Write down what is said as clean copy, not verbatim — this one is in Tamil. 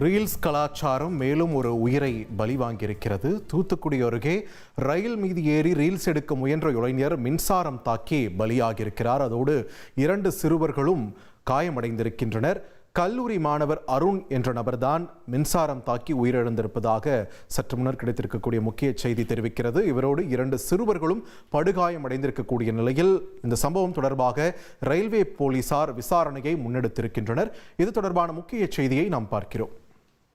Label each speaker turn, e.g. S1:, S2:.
S1: ரீல்ஸ் கலாச்சாரம் மேலும் ஒரு உயிரை பலி வாங்கியிருக்கிறது. தூத்துக்குடி அருகே ரயில் மீது ஏறி ரீல்ஸ் எடுக்க முயன்ற இளைஞர் மின்சாரம் தாக்கி பலியாகியிருக்கிறார். அதோடு 2 சிறுவர்களும் காயமடைந்திருக்கின்றனர். கல்லூரி மாணவர் அருண் என்ற நபர்தான் மின்சாரம் தாக்கி உயிரிழந்திருப்பதாக சற்று முன்னர் கிடைத்திருக்கக்கூடிய முக்கிய செய்தி தெரிவிக்கிறது. இவரோடு 2 சிறுவர்களும் படுகாயமடைந்திருக்கக்கூடிய நிலையில் இந்த சம்பவம் தொடர்பாக ரயில்வே போலீசார் விசாரணையை முன்னெடுத்திருக்கின்றனர். இது தொடர்பான முக்கிய செய்தியை நாம் பார்க்கிறோம்.